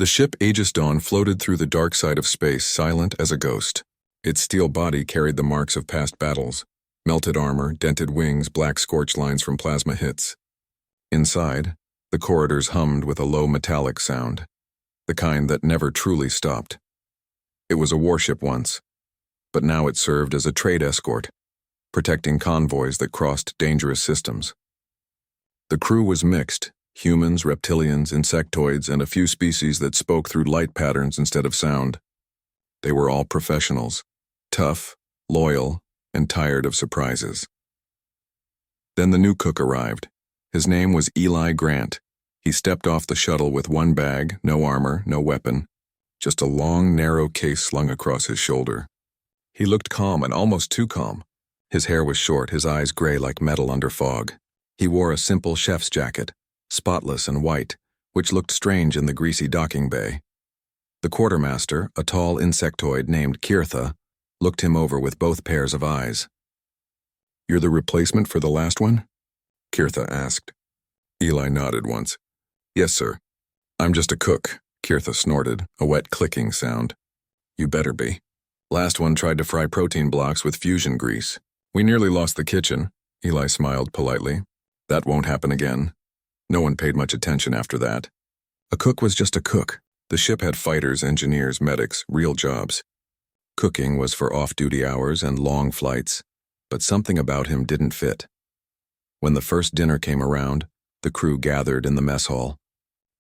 The ship Aegis Dawn floated through the dark side of space, silent as a ghost. Its steel body carried the marks of past battles: melted armor, dented wings, black scorch lines from plasma hits. Inside, the corridors hummed with a low metallic sound, the kind that never truly stopped. It was a warship once, but now it served as a trade escort, protecting convoys that crossed dangerous systems. The crew was mixed: humans, reptilians, insectoids, and a few species that spoke through light patterns instead of sound. They were all professionals, tough, loyal, and tired of surprises. Then the new cook arrived. His name was Eli Grant. He stepped off the shuttle with one bag, no armor, no weapon, just a long, narrow case slung across his shoulder. He looked calm, and almost too calm. His hair was short, his eyes gray like metal under fog. He wore a simple chef's jacket, spotless and white, which looked strange in the greasy docking bay. The quartermaster, a tall insectoid named Kirtha, looked him over with both pairs of eyes. "You're the replacement for the last one?" Kirtha asked. Eli nodded once. "Yes, sir. I'm just a cook," Kirtha snorted, a wet clicking sound. "You better be. Last one tried to fry protein blocks with fusion grease. We nearly lost the kitchen." Eli smiled politely. "That won't happen again." No one paid much attention after that. A cook was just a cook. The ship had fighters, engineers, medics, real jobs. Cooking was for off-duty hours and long flights, but something about him didn't fit. When the first dinner came around, the crew gathered in the mess hall.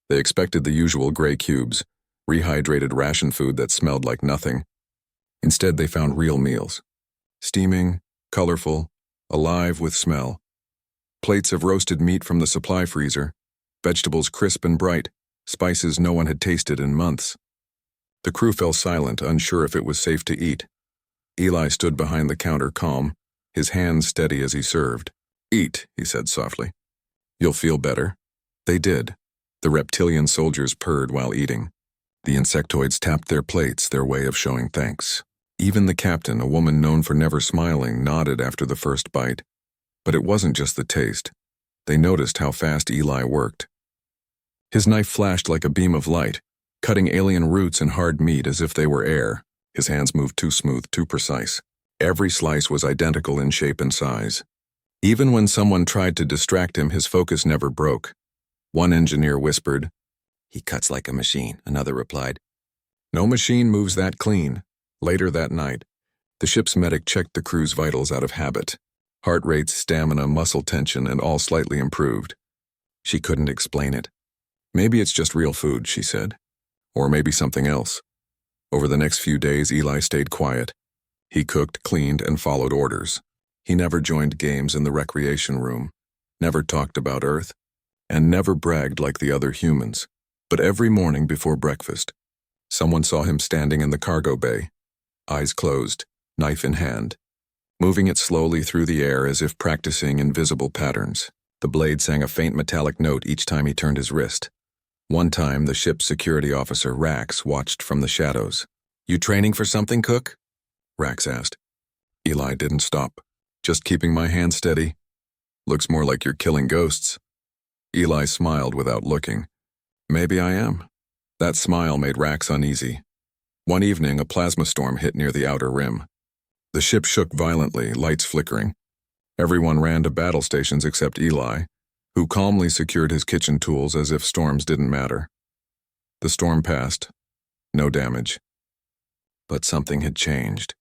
They expected the usual gray cubes, rehydrated ration food that smelled like nothing. Instead, they found real meals. Steaming, colorful, alive with smell. Plates of roasted meat from the supply freezer, vegetables crisp and bright, spices no one had tasted in months. The crew fell silent, unsure if it was safe to eat. Eli stood behind the counter, calm, his hands steady as he served. "Eat," he said softly. "You'll feel better." They did. The reptilian soldiers purred while eating. The insectoids tapped their plates, their way of showing thanks. Even the captain, a woman known for never smiling, nodded after the first bite. But it wasn't just the taste. They noticed how fast Eli worked. His knife flashed like a beam of light, cutting alien roots and hard meat as if they were air. His hands moved too smooth, too precise. Every slice was identical in shape and size. Even when someone tried to distract him, his focus never broke. One engineer whispered, "He cuts like a machine," another replied, "No machine moves that clean." Later that night, the ship's medic checked the crew's vitals out of habit. Heart rates, stamina, muscle tension, and all slightly improved. She couldn't explain it. "Maybe it's just real food," she said. "Or maybe something else." Over the next few days, Eli stayed quiet. He cooked, cleaned, and followed orders. He never joined games in the recreation room, never talked about Earth, and never bragged like the other humans. But every morning before breakfast, someone saw him standing in the cargo bay, eyes closed, knife in hand, moving it slowly through the air as if practicing invisible patterns. The blade sang a faint metallic note each time he turned his wrist. One time, the ship's security officer, Rax, watched from the shadows. "You training for something, Cook?" Rax asked. Eli didn't stop. "Just keeping my hand steady." "Looks more like you're killing ghosts." Eli smiled without looking. "Maybe I am." That smile made Rax uneasy. One evening, a plasma storm hit near the outer rim. The ship shook violently, lights flickering. Everyone ran to battle stations except Eli, who calmly secured his kitchen tools as if storms didn't matter. The storm passed. No damage. But something had changed.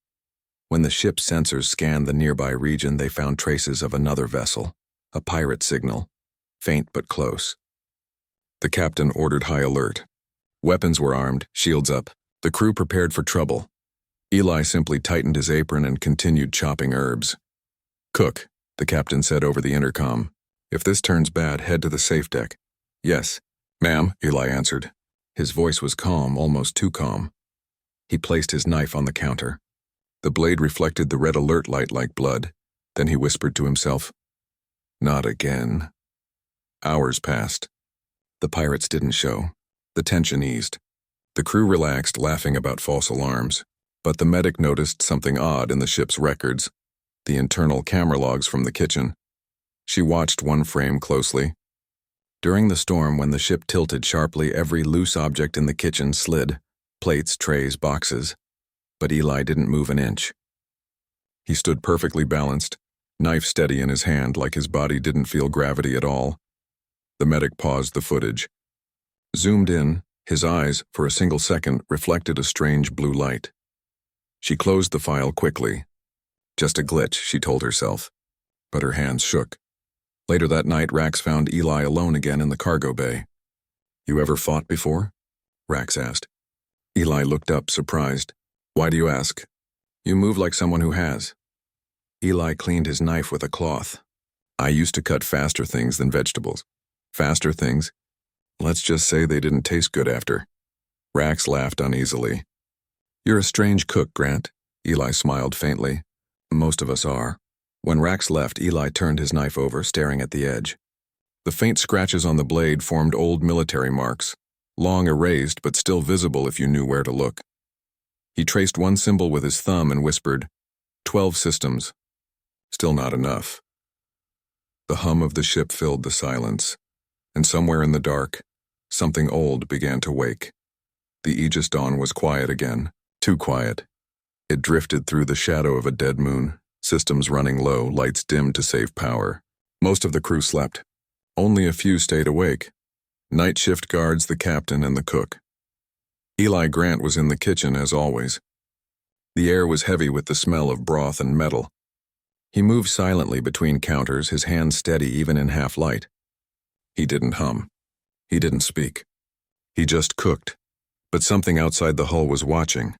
When the ship's sensors scanned the nearby region, they found traces of another vessel, a pirate signal, faint but close. The captain ordered high alert. Weapons were armed, shields up. The crew prepared for trouble. Eli simply tightened his apron and continued chopping herbs. "Cook," the captain said over the intercom. "If this turns bad, head to the safe deck." "Yes, ma'am," Eli answered. His voice was calm, almost too calm. He placed his knife on the counter. The blade reflected the red alert light like blood. Then he whispered to himself, "Not again." Hours passed. The pirates didn't show. The tension eased. The crew relaxed, laughing about false alarms. But the medic noticed something odd in the ship's records, the internal camera logs from the kitchen. She watched one frame closely. During the storm, when the ship tilted sharply, every loose object in the kitchen slid. Plates, trays, boxes. But Eli didn't move an inch. He stood perfectly balanced, knife steady in his hand, like his body didn't feel gravity at all. The medic paused the footage. Zoomed in, his eyes, for a single second, reflected a strange blue light. She closed the file quickly. Just a glitch, she told herself. But her hands shook. Later that night, Rax found Eli alone again in the cargo bay. "You ever fought before?" Rax asked. Eli looked up, surprised. "Why do you ask?" "You move like someone who has." Eli cleaned his knife with a cloth. "I used to cut faster things than vegetables." "Faster things? Let's just say they didn't taste good after." Rax laughed uneasily. "You're a strange cook, Grant." Eli smiled faintly. "Most of us are." When Rax left, Eli turned his knife over, staring at the edge. The faint scratches on the blade formed old military marks, long erased but still visible if you knew where to look. He traced one symbol with his thumb and whispered, 12 systems. Still not enough. The hum of the ship filled the silence, and somewhere in the dark, something old began to wake. The Aegis Dawn was quiet again, too quiet. It drifted through the shadow of a dead moon, systems running low, lights dimmed to save power. Most of the crew slept. Only a few stayed awake. Night shift guards, the captain, and the cook. Eli Grant was in the kitchen as always. The air was heavy with the smell of broth and metal. He moved silently between counters, his hands steady even in half light. He didn't hum. He didn't speak. He just cooked. But something outside the hull was watching.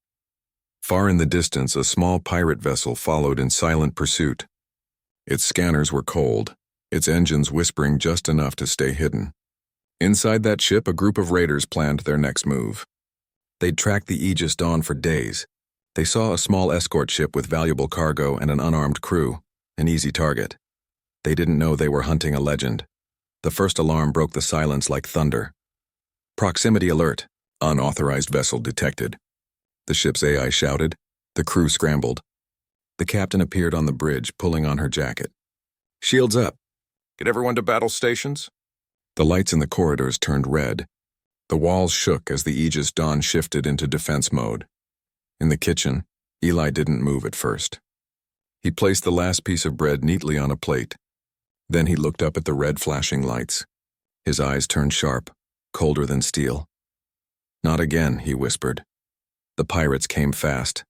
Far in the distance, a small pirate vessel followed in silent pursuit. Its scanners were cold, its engines whispering just enough to stay hidden. Inside that ship, a group of raiders planned their next move. They'd tracked the Aegis Dawn for days. They saw a small escort ship with valuable cargo and an unarmed crew, an easy target. They didn't know they were hunting a legend. The first alarm broke the silence like thunder. "Proximity alert. Unauthorized vessel detected." The ship's AI shouted. The crew scrambled. The captain appeared on the bridge, pulling on her jacket. "Shields up. Get everyone to battle stations." The lights in the corridors turned red. The walls shook as the Aegis Dawn shifted into defense mode. In the kitchen, Eli didn't move at first. He placed the last piece of bread neatly on a plate. Then he looked up at the red flashing lights. His eyes turned sharp, colder than steel. "Not again," he whispered. The pirates came fast.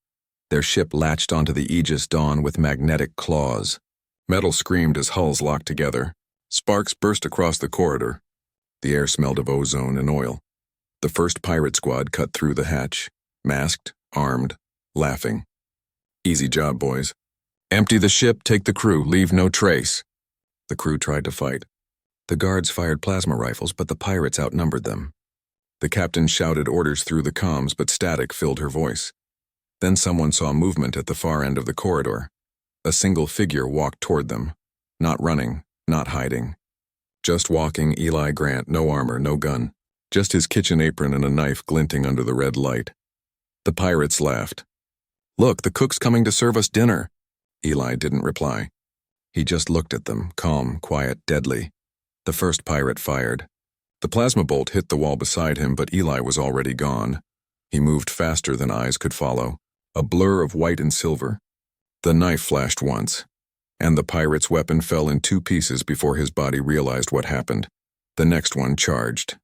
Their ship latched onto the Aegis Dawn with magnetic claws. Metal screamed as hulls locked together. Sparks burst across the corridor. The air smelled of ozone and oil. The first pirate squad cut through the hatch, masked, armed, laughing. "Easy job, boys. Empty the ship, take the crew, leave no trace." The crew tried to fight. The guards fired plasma rifles, but the pirates outnumbered them. The captain shouted orders through the comms, but static filled her voice. Then someone saw movement at the far end of the corridor. A single figure walked toward them. Not running, not hiding. Just walking, Eli Grant, no armor, no gun. Just his kitchen apron and a knife glinting under the red light. The pirates laughed. "Look, the cook's coming to serve us dinner." Eli didn't reply. He just looked at them, calm, quiet, deadly. The first pirate fired. The plasma bolt hit the wall beside him, but Eli was already gone. He moved faster than eyes could follow, a blur of white and silver. The knife flashed once, and the pirate's weapon fell in 2 pieces before his body realized what happened. The next one charged.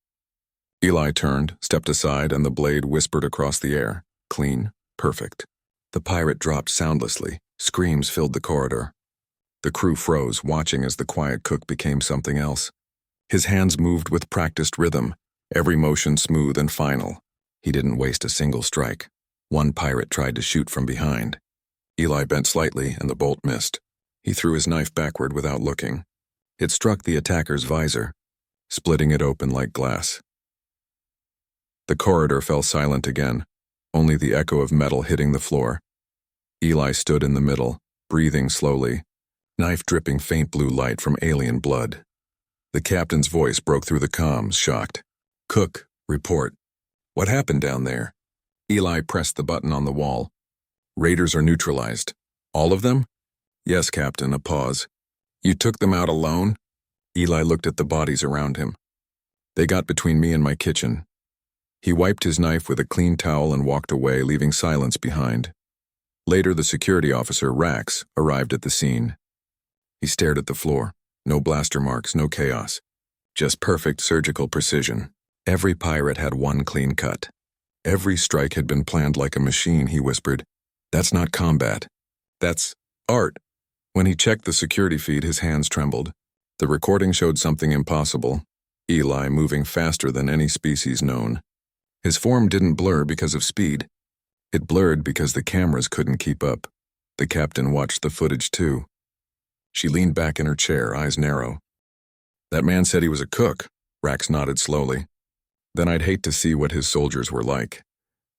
Eli turned, stepped aside, and the blade whispered across the air. Clean, perfect. The pirate dropped soundlessly. Screams filled the corridor. The crew froze, watching as the quiet cook became something else. His hands moved with practiced rhythm, every motion smooth and final. He didn't waste a single strike. One pirate tried to shoot from behind. Eli bent slightly, and the bolt missed. He threw his knife backward without looking. It struck the attacker's visor, splitting it open like glass. The corridor fell silent again, only the echo of metal hitting the floor. Eli stood in the middle, breathing slowly, knife dripping faint blue light from alien blood. The captain's voice broke through the comms, shocked. "Cook, report. What happened down there?" Eli pressed the button on the wall. "Raiders are neutralized. All of them?" "Yes, Captain," a pause. "You took them out alone?" Eli looked at the bodies around him. They got between me and my kitchen. He wiped his knife with a clean towel and walked away, leaving silence behind. Later, the security officer, Rax, arrived at the scene. He stared at the floor. No blaster marks, no chaos. Just perfect surgical precision. Every pirate had one clean cut. Every strike had been planned like a machine, he whispered. That's not combat. That's art. When he checked the security feed, his hands trembled. The recording showed something impossible. Eli moving faster than any species known. His form didn't blur because of speed. It blurred because the cameras couldn't keep up. The captain watched the footage too. She leaned back in her chair, eyes narrow. That man said he was a cook, Rax nodded slowly. Then I'd hate to see what his soldiers were like.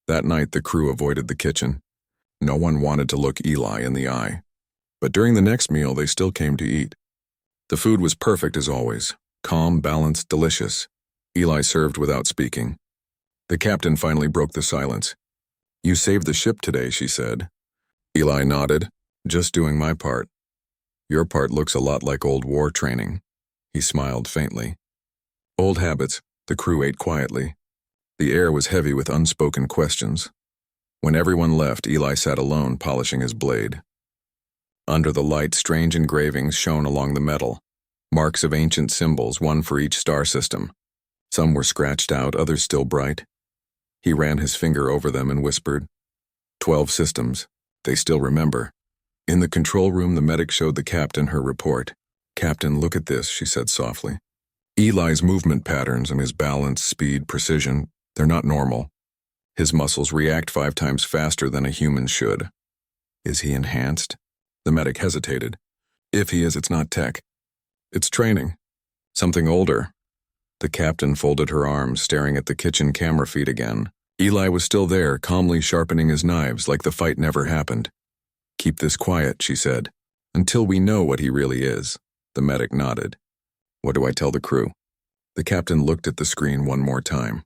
That night the crew avoided the kitchen. No one wanted to look Eli in the eye. But during the next meal they still came to eat. The food was perfect as always. Calm, balanced, delicious. Eli served without speaking. The captain finally broke the silence. You saved the ship today, she said. Eli nodded. Just doing my part. Your part looks a lot like old war training. He smiled faintly. Old habits. The crew ate quietly. The air was heavy with unspoken questions. When everyone left, Eli sat alone, polishing his blade. Under the light, strange engravings shone along the metal. Marks of ancient symbols, one for each star system. Some were scratched out, others still bright. He ran his finger over them and whispered, 12 systems. They still remember. In the control room, the medic showed the captain her report. Captain, look at this, she said softly. Eli's movement patterns and his balance, speed, precision, they're not normal. His muscles react 5 times faster than a human should. Is he enhanced? The medic hesitated. If he is, it's not tech. It's training. Something older. The captain folded her arms, staring at the kitchen camera feed again. Eli was still there, calmly sharpening his knives like the fight never happened. Keep this quiet, she said, until we know what he really is. The medic nodded. What do I tell the crew? The captain looked at the screen one more time.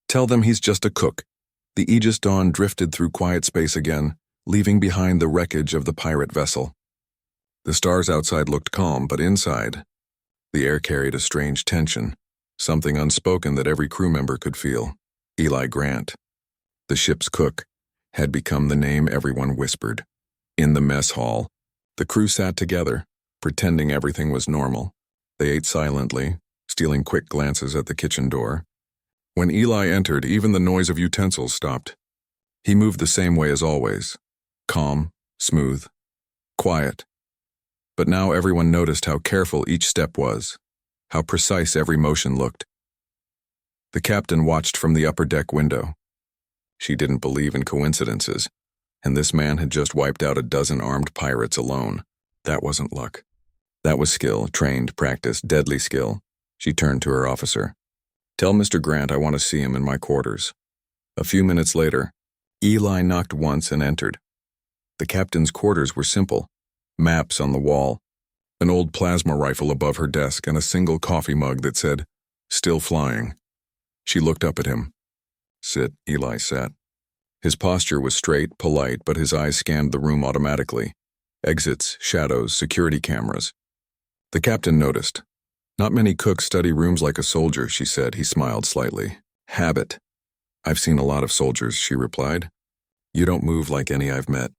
Tell them he's just a cook. The Aegis Dawn drifted through quiet space again, leaving behind the wreckage of the pirate vessel. The stars outside looked calm, but inside, the air carried a strange tension, something unspoken that every crew member could feel. Eli Grant, the ship's cook, had become the name everyone whispered. In the mess hall, the crew sat together, pretending everything was normal. They ate silently, stealing quick glances at the kitchen door. When Eli entered, even the noise of utensils stopped. He moved the same way as always, calm, smooth, quiet. But now everyone noticed how careful each step was, how precise every motion looked. The captain watched from the upper deck window. She didn't believe in coincidences, and this man had just wiped out a dozen armed pirates alone. That wasn't luck. That was skill, trained, practiced, deadly skill. She turned to her officer. Tell Mr. Grant I want to see him in my quarters. A few minutes later, Eli knocked once and entered. The captain's quarters were simple. Maps on the wall, an old plasma rifle above her desk, and a single coffee mug that said, Still flying. She looked up at him. Sit, Eli sat. His posture was straight, polite, but his eyes scanned the room automatically. Exits, shadows, security cameras. The captain noticed. Not many cooks study rooms like a soldier, she said. He smiled slightly. Habit. I've seen a lot of soldiers, she replied. You don't move like any I've met.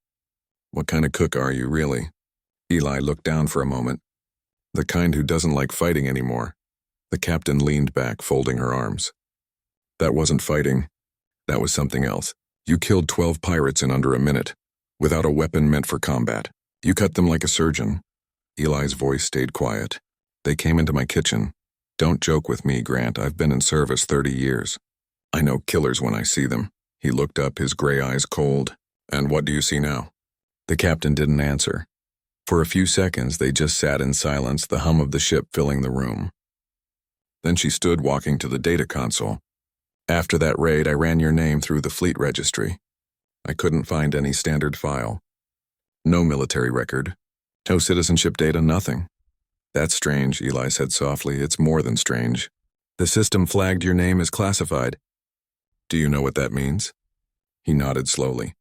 What kind of cook are you, really? Eli looked down for a moment. The kind who doesn't like fighting anymore. The captain leaned back, folding her arms. That wasn't fighting. That was something else. You killed 12 pirates in under a minute, without a weapon meant for combat. You cut them like a surgeon. Eli's voice stayed quiet. They came into my kitchen. Don't joke with me, Grant. I've been in service 30 years. I know killers when I see them. He looked up, his gray eyes cold. And what do you see now? The captain didn't answer. For a few seconds, they just sat in silence, the hum of the ship filling the room. Then she stood, walking to the data console. After that raid, I ran your name through the fleet registry. I couldn't find any standard file. No military record. No citizenship data, nothing. That's strange, Eli said softly. It's more than strange. The system flagged your name as classified. Do you know what that means? He nodded slowly.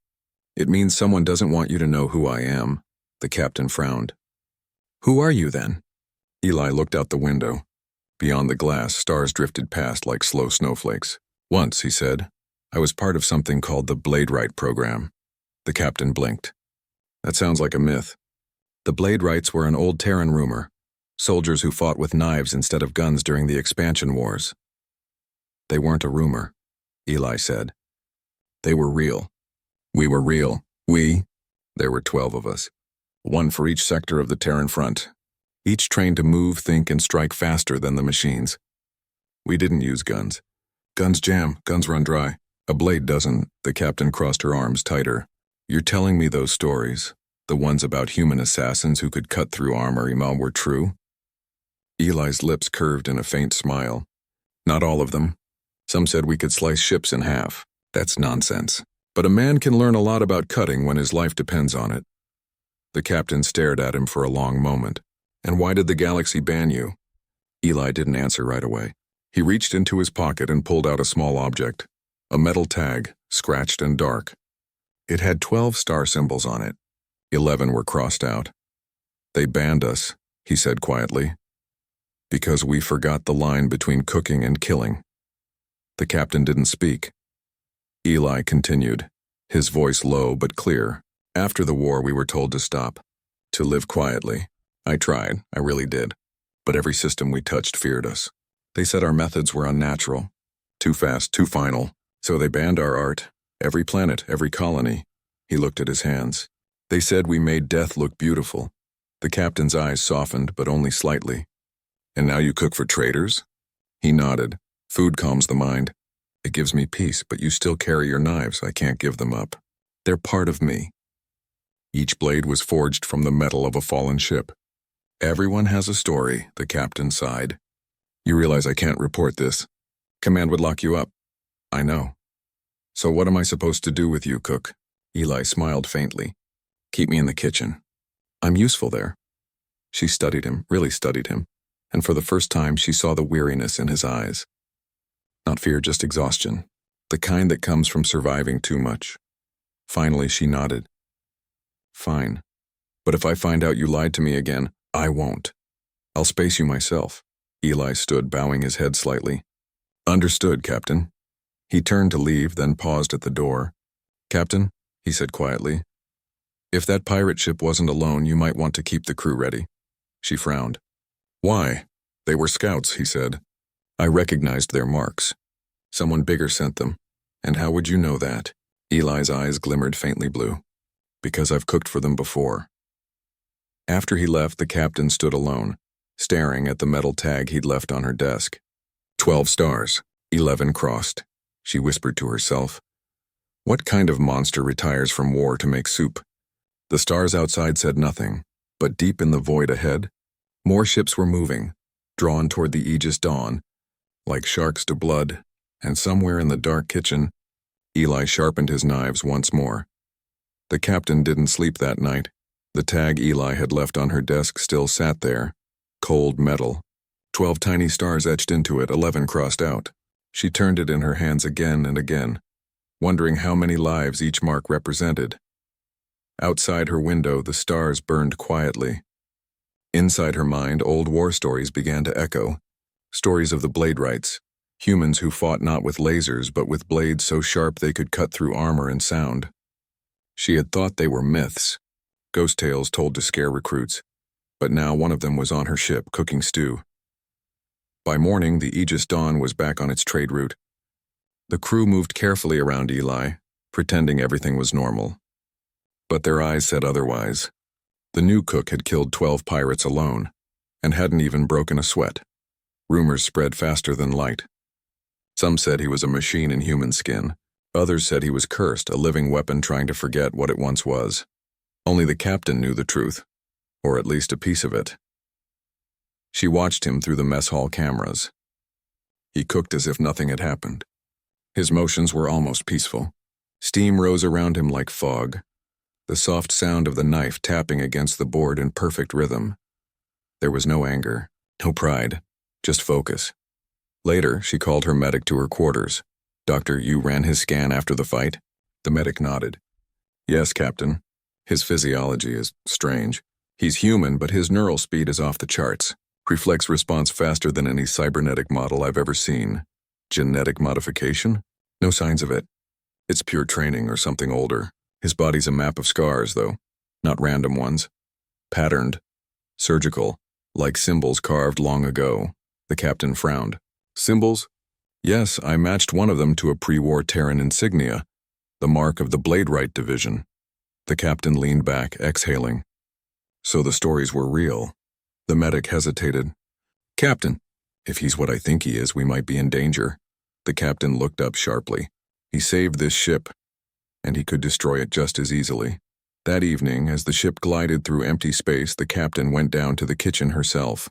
It means someone doesn't want you to know who I am. The captain frowned. Who are you then? Eli looked out the window. Beyond the glass, stars drifted past like slow snowflakes. Once, he said, I was part of something called the Blade Right program. The captain blinked. That sounds like a myth. The Blade Rights were an old Terran rumor, soldiers who fought with knives instead of guns during the expansion wars. They weren't a rumor, Eli said. They were real. We were real. There were 12 of us. One for each sector of the Terran front, each trained to move, think, and strike faster than the machines. We didn't use guns. Guns jam, guns run dry. A blade doesn't. The captain crossed her arms tighter. You're telling me those stories, the ones about human assassins who could cut through armor, were true? Eli's lips curved in a faint smile. Not all of them. Some said we could slice ships in half. That's nonsense. But a man can learn a lot about cutting when his life depends on it. The captain stared at him for a long moment. And why did the galaxy ban you? Eli didn't answer right away. He reached into his pocket and pulled out a small object, a metal tag, scratched and dark. It had 12 star symbols on it. 11 were crossed out. They banned us, he said quietly, because we forgot the line between cooking and killing. The captain didn't speak. Eli continued, his voice low but clear. After the war, we were told to stop, to live quietly. I tried, I really did. But every system we touched feared us. They said our methods were unnatural, too fast, too final. So they banned our art, every planet, every colony. He looked at his hands. They said we made death look beautiful. The captain's eyes softened, but only slightly. And now you cook for traitors? He nodded. Food calms the mind. It gives me peace, but you still carry your knives. I can't give them up. They're part of me. Each blade was forged from the metal of a fallen ship. Everyone has a story, the captain sighed. You realize I can't report this. Command would lock you up. I know. So what am I supposed to do with you, Cook? Eli smiled faintly. Keep me in the kitchen. I'm useful there. She studied him, really studied him, and for the first time she saw the weariness in his eyes. Not fear, just exhaustion, the kind that comes from surviving too much. Finally she nodded. Fine. But if I find out you lied to me again, I won't. I'll space you myself. Eli stood, bowing his head slightly. Understood, Captain. He turned to leave, then paused at the door. Captain, he said quietly, if that pirate ship wasn't alone, you might want to keep the crew ready. She frowned. Why? They were scouts, he said. I recognized their marks. Someone bigger sent them. And how would you know that? Eli's eyes glimmered faintly blue. Because I've cooked for them before. After he left, the captain stood alone, staring at the metal tag he'd left on her desk. 12 stars, 11 crossed, she whispered to herself. What kind of monster retires from war to make soup? The stars outside said nothing, but deep in the void ahead, more ships were moving, drawn toward the Aegis dawn, like sharks to blood, and somewhere in the dark kitchen, Eli sharpened his knives once more. The captain didn't sleep that night. The tag Eli had left on her desk still sat there, cold metal. 12 tiny stars etched into it, 11 crossed out. She turned it in her hands again and again, wondering how many lives each mark represented. Outside her window, the stars burned quietly. Inside her mind, old war stories began to echo. Stories of the Blade Rights, humans who fought not with lasers but with blades so sharp they could cut through armor and sound. She had thought they were myths, ghost tales told to scare recruits, but now one of them was on her ship cooking stew. By morning, the Aegis Dawn was back on its trade route. The crew moved carefully around Eli, pretending everything was normal. But their eyes said otherwise. The new cook had killed 12 pirates alone, and hadn't even broken a sweat. Rumors spread faster than light. Some said he was a machine in human skin. Others said he was cursed, a living weapon trying to forget what it once was. Only the captain knew the truth, or at least a piece of it. She watched him through the mess hall cameras. He cooked as if nothing had happened. His motions were almost peaceful. Steam rose around him like fog, the soft sound of the knife tapping against the board in perfect rhythm. There was no anger, no pride, just focus. Later, she called her medic to her quarters. Doctor, you ran his scan after the fight? The medic nodded. Yes, Captain. His physiology is strange. He's human, but his neural speed is off the charts. Reflex response faster than any cybernetic model I've ever seen. Genetic modification? No signs of it. It's pure training or something older. His body's a map of scars, though. Not random ones. Patterned. Surgical. Like symbols carved long ago. The captain frowned. Symbols? Yes, I matched one of them to a pre-war Terran insignia. The mark of the Blade-Right division. The captain leaned back, exhaling. So the stories were real. The medic hesitated. Captain, if he's what I think he is, we might be in danger. The captain looked up sharply. He saved this ship, and he could destroy it just as easily. That evening, as the ship glided through empty space, the captain went down to the kitchen herself.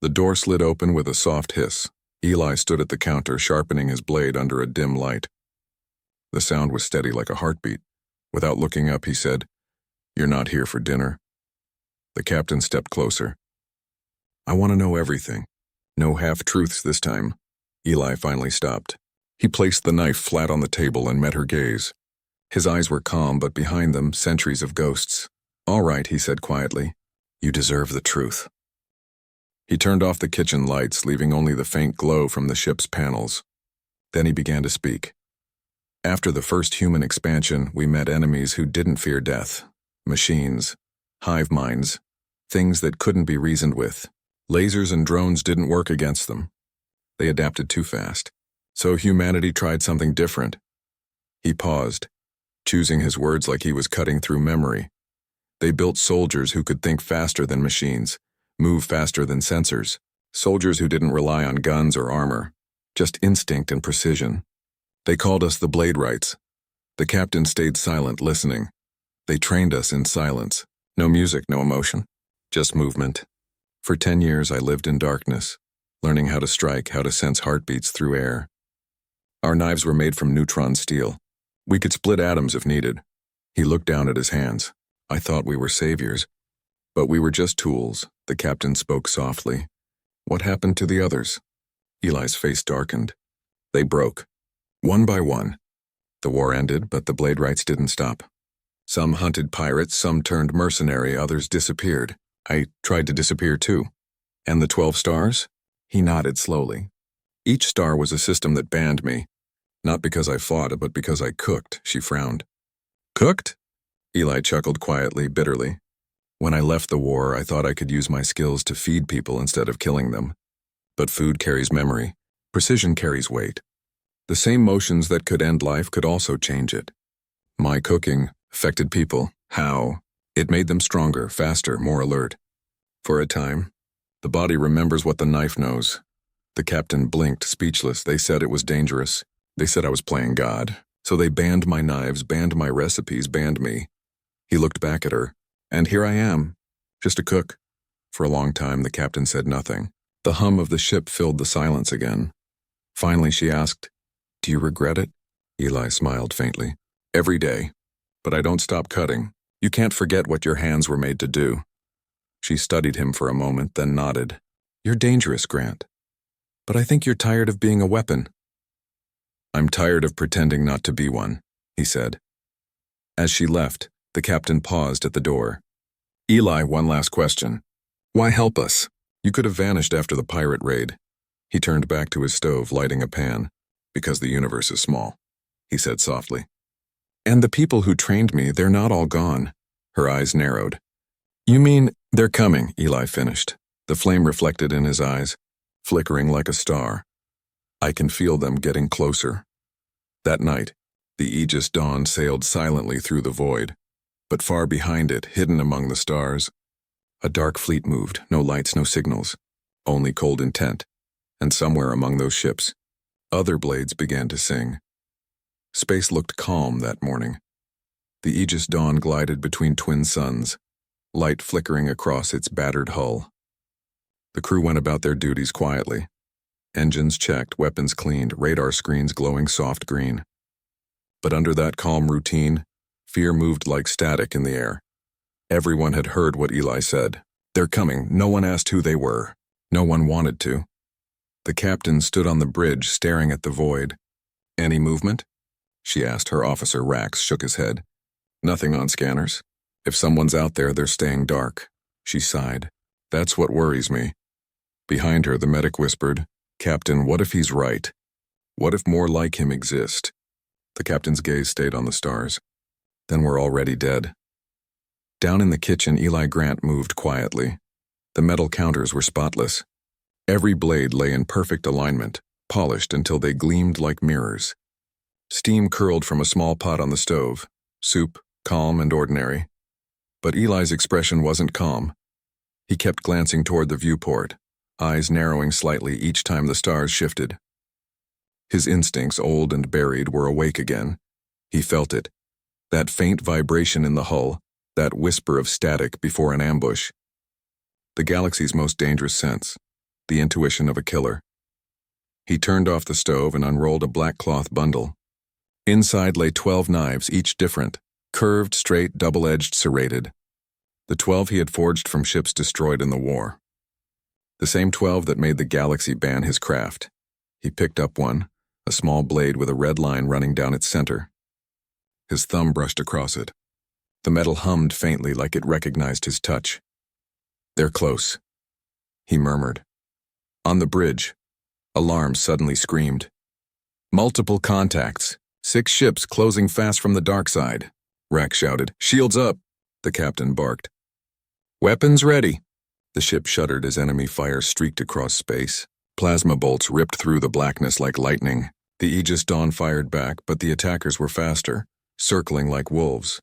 The door slid open with a soft hiss. Eli stood at the counter, sharpening his blade under a dim light. The sound was steady like a heartbeat. Without looking up, he said, "You're not here for dinner." The captain stepped closer. "I want to know everything. No half-truths this time." Eli finally stopped. He placed the knife flat on the table and met her gaze. His eyes were calm, but behind them, centuries of ghosts. "All right," he said quietly. "You deserve the truth." He turned off the kitchen lights, leaving only the faint glow from the ship's panels. Then he began to speak. "After the first human expansion, we met enemies who didn't fear death. Machines. Hive minds. Things that couldn't be reasoned with. Lasers and drones didn't work against them. They adapted too fast. So humanity tried something different." He paused, choosing his words like he was cutting through memory. "They built soldiers who could think faster than machines, move faster than sensors. Soldiers who didn't rely on guns or armor, just instinct and precision. They called us the Blade-Rights." The captain stayed silent, listening. "They trained us in silence. No music, no emotion. Just movement. For 10 years I lived in darkness, learning how to strike, how to sense heartbeats through air. Our knives were made from neutron steel. We could split atoms if needed." He looked down at his hands. "I thought we were saviors. But we were just tools." The captain spoke softly. "What happened to the others?" Eli's face darkened. "They broke. One by one. The war ended, but the Blade-Rights didn't stop. Some hunted pirates, some turned mercenary, others disappeared. I tried to disappear too." "And the 12 stars?" He nodded slowly. "Each star was a system that banned me. Not because I fought, but because I cooked." She frowned. "Cooked?" Eli chuckled quietly, bitterly. "When I left the war, I thought I could use my skills to feed people instead of killing them. But food carries memory. Precision carries weight. The same motions that could end life could also change it. My cooking affected people. How? It made them stronger, faster, more alert. For a time, the body remembers what the knife knows." The captain blinked, speechless. "They said it was dangerous. They said I was playing God. So they banned my knives, banned my recipes, banned me." He looked back at her. "And here I am, just a cook." For a long time, the captain said nothing. The hum of the ship filled the silence again. Finally, she asked, "Do you regret it?" Eli smiled faintly. "Every day. But I don't stop cutting. You can't forget what your hands were made to do." She studied him for a moment, then nodded. "You're dangerous, Grant. But I think you're tired of being a weapon." "I'm tired of pretending not to be one," he said. As she left, the captain paused at the door. "Eli, one last question. Why help us? You could have vanished after the pirate raid." He turned back to his stove, lighting a pan. "Because the universe is small," he said softly. "And the people who trained me, they're not all gone." Her eyes narrowed. "You mean they're coming," Eli finished. The flame reflected in his eyes, flickering like a star. "I can feel them getting closer." That night, the Aegis Dawn sailed silently through the void. But far behind it, hidden among the stars, a dark fleet moved, no lights, no signals, only cold intent. And somewhere among those ships, other blades began to sing. Space looked calm that morning. The Aegis Dawn glided between twin suns, light flickering across its battered hull. The crew went about their duties quietly. Engines checked, weapons cleaned, radar screens glowing soft green. But under that calm routine, fear moved like static in the air. Everyone had heard what Eli said. "They're coming." No one asked who they were. No one wanted to. The captain stood on the bridge, staring at the void. "Any movement?" she asked. Her officer, Rax, shook his head. "Nothing on scanners. If someone's out there, they're staying dark." She sighed. "That's what worries me." Behind her, the medic whispered, "Captain, what if he's right? What if more like him exist?" The captain's gaze stayed on the stars. "Then we're already dead." Down in the kitchen, Eli Grant moved quietly. The metal counters were spotless. Every blade lay in perfect alignment, polished until they gleamed like mirrors. Steam curled from a small pot on the stove, soup, calm and ordinary. But Eli's expression wasn't calm. He kept glancing toward the viewport, eyes narrowing slightly each time the stars shifted. His instincts, old and buried, were awake again. He felt it. That faint vibration in the hull, that whisper of static before an ambush. The galaxy's most dangerous sense, the intuition of a killer. He turned off the stove and unrolled a black cloth bundle. Inside lay 12 knives, each different, curved, straight, double-edged, serrated. The 12 he had forged from ships destroyed in the war. The same 12 that made the galaxy ban his craft. He picked up one, a small blade with a red line running down its center. His thumb brushed across it. The metal hummed faintly like it recognized his touch. "They're close," he murmured. On the bridge, alarm suddenly screamed. "Multiple contacts. 6 ships closing fast from the dark side," Rack shouted. "Shields up," the captain barked. "Weapons ready." The ship shuddered as enemy fire streaked across space. Plasma bolts ripped through the blackness like lightning. The Aegis Dawn fired back, but the attackers were faster, circling like wolves.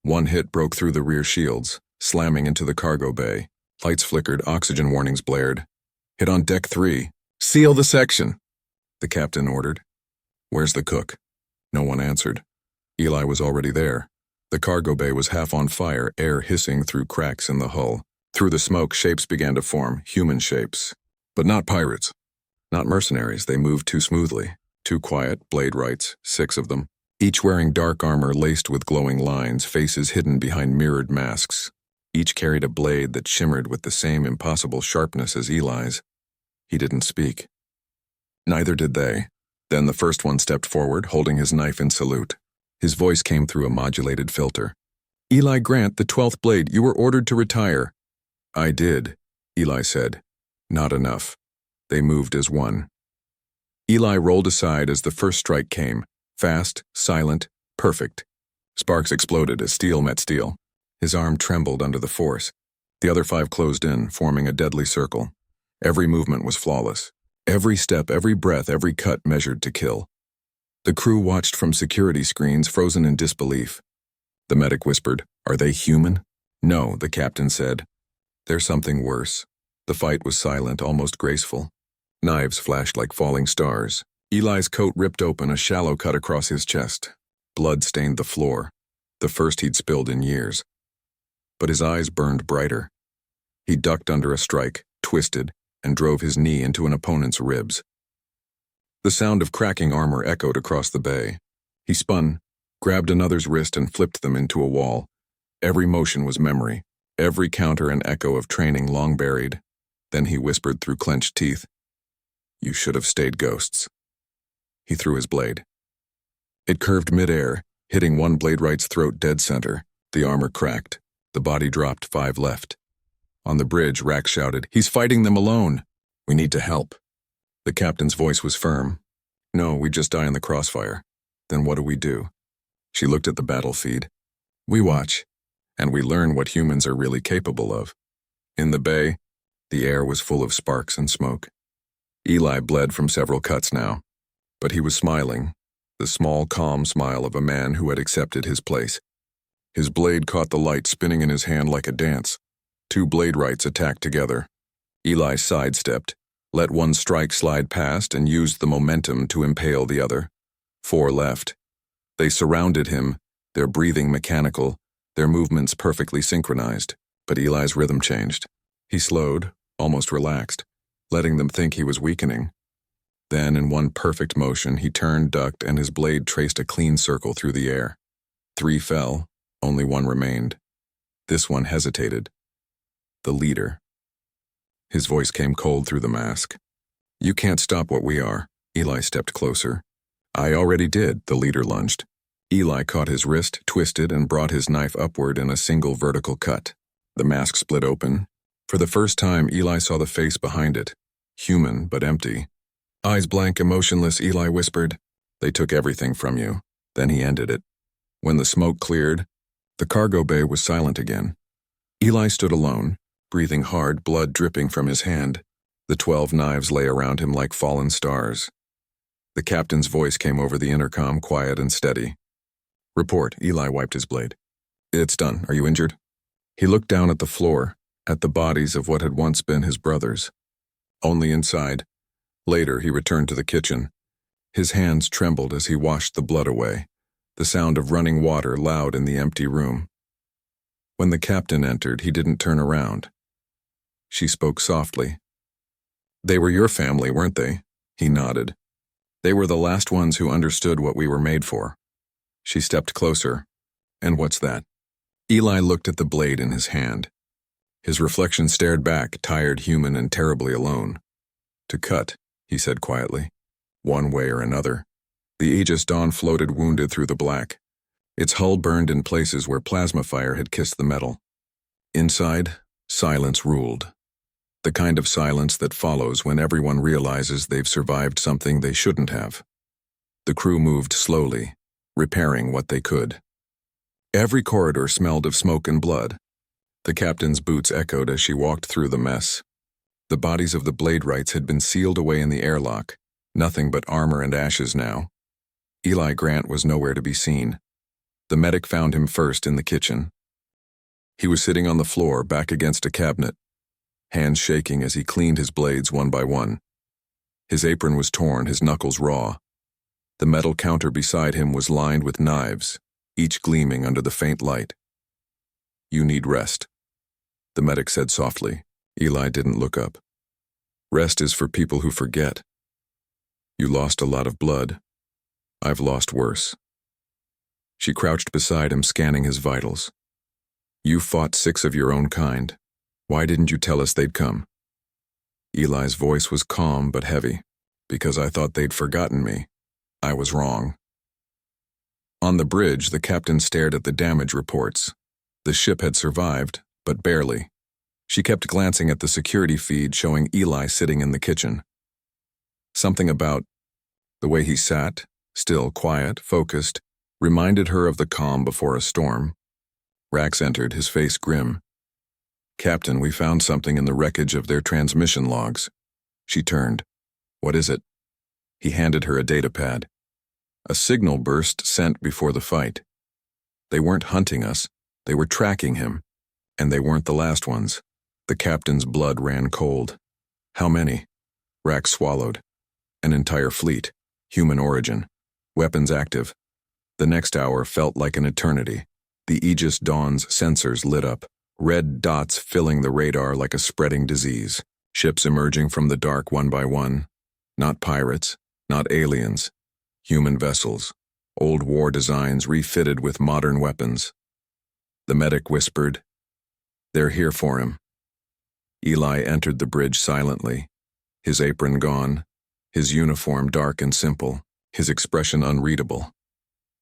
One hit broke through the rear shields, slamming into the cargo bay. Lights flickered, oxygen warnings blared. "Hit on deck 3. Seal the section," the captain ordered. "Where's the cook?" No one answered. Eli was already there. The cargo bay was half on fire, air hissing through cracks in the hull. Through the smoke, shapes began to form, human shapes. But not pirates. Not mercenaries, they moved too smoothly. Too quiet, blade rights, 6 of them. Each wearing dark armor laced with glowing lines, faces hidden behind mirrored masks. Each carried a blade that shimmered with the same impossible sharpness as Eli's. He didn't speak. Neither did they. Then the first one stepped forward, holding his knife in salute. His voice came through a modulated filter. "Eli Grant, the 12th blade, you were ordered to retire." "I did," Eli said. "Not enough." They moved as one. Eli rolled aside as the first strike came, fast, silent, perfect. Sparks exploded as steel met steel. His arm trembled under the force. The other 5 closed in, forming a deadly circle. Every movement was flawless. Every step, every breath, every cut measured to kill. The crew watched from security screens, frozen in disbelief. The medic whispered, "Are they human?" "No," the captain said. "There's something worse." The fight was silent, almost graceful. Knives flashed like falling stars. Eli's coat ripped open, a shallow cut across his chest. Blood stained the floor, the first he'd spilled in years. But his eyes burned brighter. He ducked under a strike, twisted, and drove his knee into an opponent's ribs. The sound of cracking armor echoed across the bay. He spun, grabbed another's wrist and flipped them into a wall. Every motion was memory, every counter an echo of training long buried. Then he whispered through clenched teeth, "You should have stayed ghosts." He threw his blade. It curved midair, hitting one blade right's throat dead center. The armor cracked. The body dropped, 5 left. On the bridge, Rack shouted, "He's fighting them alone. We need to help." The captain's voice was firm. "No, we just die in the crossfire. Then what do we do?" She looked at the battle feed. "We watch, and we learn what humans are really capable of." In the bay, the air was full of sparks and smoke. Eli bled from several cuts now, but he was smiling, the small, calm smile of a man who had accepted his place. His blade caught the light spinning in his hand like a dance. 2 blade rights attacked together. Eli sidestepped, let one strike slide past, and used the momentum to impale the other. 4 left. They surrounded him, their breathing mechanical, their movements perfectly synchronized. But Eli's rhythm changed. He slowed, almost relaxed, letting them think he was weakening. Then, in one perfect motion, he turned, ducked, and his blade traced a clean circle through the air. 3 fell, only 1 remained. This one hesitated. The leader. His voice came cold through the mask. "You can't stop what we are." Eli stepped closer. "I already did," the leader lunged. Eli caught his wrist, twisted, and brought his knife upward in a single vertical cut. The mask split open. For the first time, Eli saw the face behind it. Human, but empty. Eyes blank, emotionless, Eli whispered, "They took everything from you." Then he ended it. When the smoke cleared, the cargo bay was silent again. Eli stood alone, breathing hard, blood dripping from his hand. The 12 knives lay around him like fallen stars. The captain's voice came over the intercom, quiet and steady. "Report." Eli wiped his blade. "It's done. Are you injured?" He looked down at the floor, at the bodies of what had once been his brothers. Only inside. Later, he returned to the kitchen. His hands trembled as he washed the blood away, the sound of running water loud in the empty room. When the captain entered, he didn't turn around. She spoke softly. "They were your family, weren't they?" He nodded. "They were the last ones who understood what we were made for." She stepped closer. "And what's that?" Eli looked at the blade in his hand. His reflection stared back, tired, human, and terribly alone. "To cut," he said quietly. "One way or another." The Aegis Dawn floated wounded through the black. Its hull burned in places where plasma fire had kissed the metal. Inside, silence ruled. The kind of silence that follows when everyone realizes they've survived something they shouldn't have. The crew moved slowly, repairing what they could. Every corridor smelled of smoke and blood. The captain's boots echoed as she walked through the mess. The bodies of the Bladerights had been sealed away in the airlock, nothing but armor and ashes now. Eli Grant was nowhere to be seen. The medic found him first in the kitchen. He was sitting on the floor, back against a cabinet, hands shaking as he cleaned his blades one by one. His apron was torn, his knuckles raw. The metal counter beside him was lined with knives, each gleaming under the faint light. "You need rest," the medic said softly. Eli didn't look up. "Rest is for people who forget. You lost a lot of blood. I've lost worse." She crouched beside him, scanning his vitals. "You fought 6 of your own kind. Why didn't you tell us they'd come?" Eli's voice was calm but heavy. "Because I thought they'd forgotten me. I was wrong." On the bridge, the captain stared at the damage reports. The ship had survived, but barely. She kept glancing at the security feed showing Eli sitting in the kitchen. Something about the way he sat, still, quiet, focused, reminded her of the calm before a storm. Rax entered, his face grim. "Captain, we found something in the wreckage of their transmission logs." She turned. "What is it?" He handed her a datapad. "A signal burst sent before the fight. They weren't hunting us, they were tracking him. And they weren't the last ones." The captain's blood ran cold. "How many?" Rax swallowed. "An entire fleet. Human origin. Weapons active." The next hour felt like an eternity. The Aegis Dawn's sensors lit up, red dots filling the radar like a spreading disease. Ships emerging from the dark one by one. Not pirates, not aliens. Human vessels. Old war designs refitted with modern weapons. The medic whispered, "They're here for him." Eli entered the bridge silently, his apron gone, his uniform dark and simple, his expression unreadable.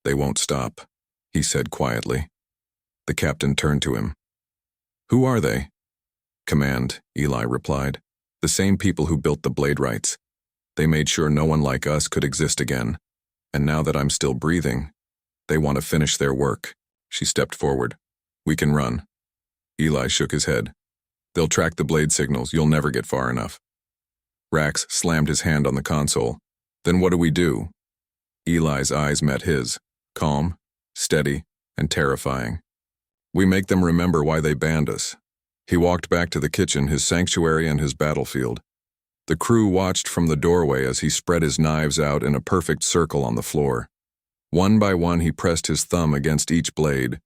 "They won't stop," he said quietly. The captain turned to him. "Who are they?" "Command," Eli replied. "The same people who built the Bladerights. They made sure no one like us could exist again. And now that I'm still breathing, they want to finish their work." She stepped forward. "We can run." Eli shook his head. "They'll track the blade signals. You'll never get far enough." Rax slammed his hand on the console. "Then what do we do?" Eli's eyes met his, calm, steady, and terrifying. "We make them remember why they banned us." He walked back to the kitchen, his sanctuary and his battlefield. The crew watched from the doorway as he spread his knives out in a perfect circle on the floor. One by one he pressed his thumb against each blade.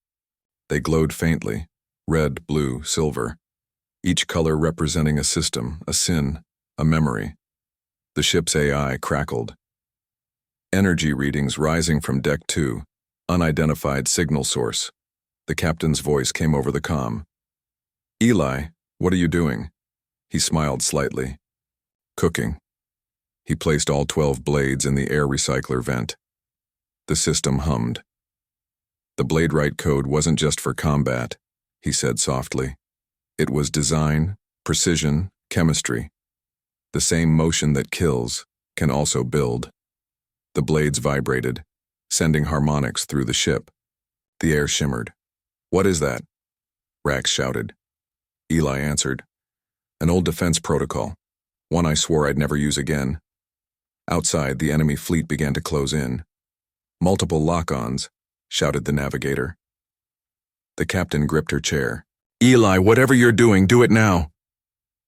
They glowed faintly, red, blue, silver. Each color representing a system, a sin, a memory. The ship's AI crackled. Energy readings rising from Deck 2, unidentified signal source. The captain's voice came over the comm. "Eli, what are you doing?" He smiled slightly. "Cooking." He placed all 12 blades in the air recycler vent. The system hummed. "The Bladeright code wasn't just for combat," he said softly. "It was design, Precision, chemistry. The same motion that kills can also build. The blades vibrated, sending harmonics through the ship. The air shimmered. "What is that?" Rax shouted. Eli answered. "An old defense protocol, one I swore I'd never use again." Outside, the enemy fleet began to close in. "Multiple lock-ons," shouted the navigator. The captain gripped her chair. "Eli, whatever you're doing, do it now."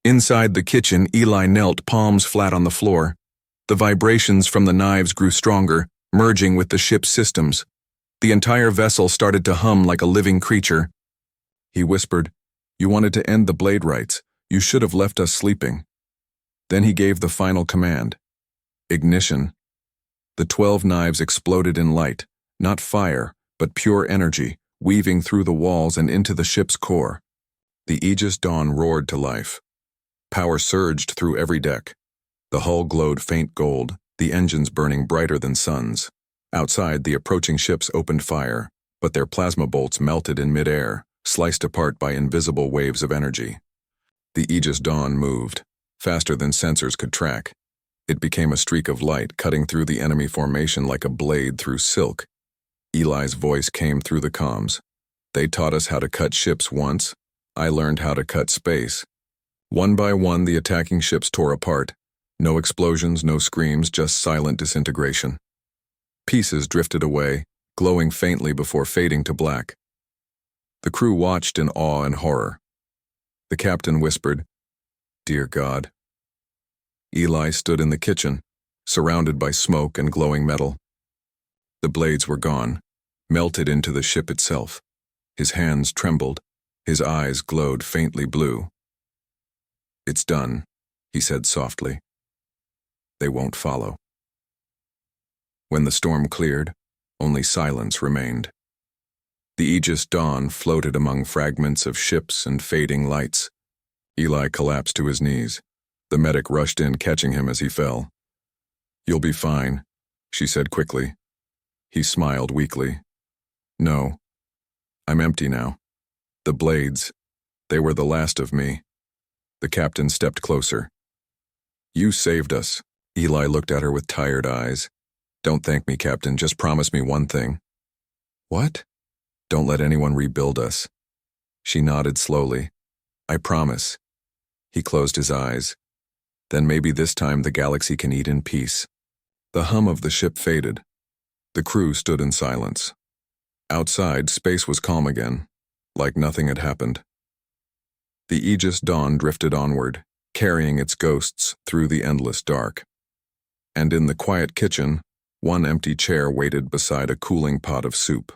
Inside the kitchen, Eli knelt, palms flat on the floor. The vibrations from the knives grew stronger, merging with the ship's systems. The entire vessel started to hum like a living creature. He whispered, "You wanted to end the blade rights. You should have left us sleeping." Then he gave the final command. Ignition. The 12 knives exploded in light, not fire, but pure energy, weaving through the walls and into the ship's core. The Aegis Dawn roared to life. Power surged through every deck. The hull glowed faint gold, the engines burning brighter than suns. Outside, the approaching ships opened fire, but their plasma bolts melted in midair, sliced apart by invisible waves of energy. The Aegis Dawn moved, faster than sensors could track. It became a streak of light, cutting through the enemy formation like a blade through silk. Eli's voice came through the comms. "They taught us how to cut ships once. I learned how to cut space." One by one, the attacking ships tore apart. No explosions, no screams, just silent disintegration. Pieces drifted away, glowing faintly before fading to black. The crew watched in awe and horror. The captain whispered, "Dear God." Eli stood in the kitchen, surrounded by smoke and glowing metal. The blades were gone, melted into the ship itself. His hands trembled, his eyes glowed faintly blue. "It's done," he said softly. "They won't follow." When the storm cleared, only silence remained. The Aegis Dawn floated among fragments of ships and fading lights. Eli collapsed to his knees. The medic rushed in, catching him as he fell. "You'll be fine," she said quickly. He smiled weakly. "No, I'm empty now. The blades, they were the last of me." The captain stepped closer. "You saved us." Eli looked at her with tired eyes. "Don't thank me, Captain. Just promise me one thing." "What?" "Don't let anyone rebuild us." She nodded slowly. "I promise." He closed his eyes. "Then maybe this time the galaxy can eat in peace." The hum of the ship faded. The crew stood in silence. Outside, space was calm again, like nothing had happened. The Aegis Dawn drifted onward, carrying its ghosts through the endless dark. And in the quiet kitchen, one empty chair waited beside a cooling pot of soup.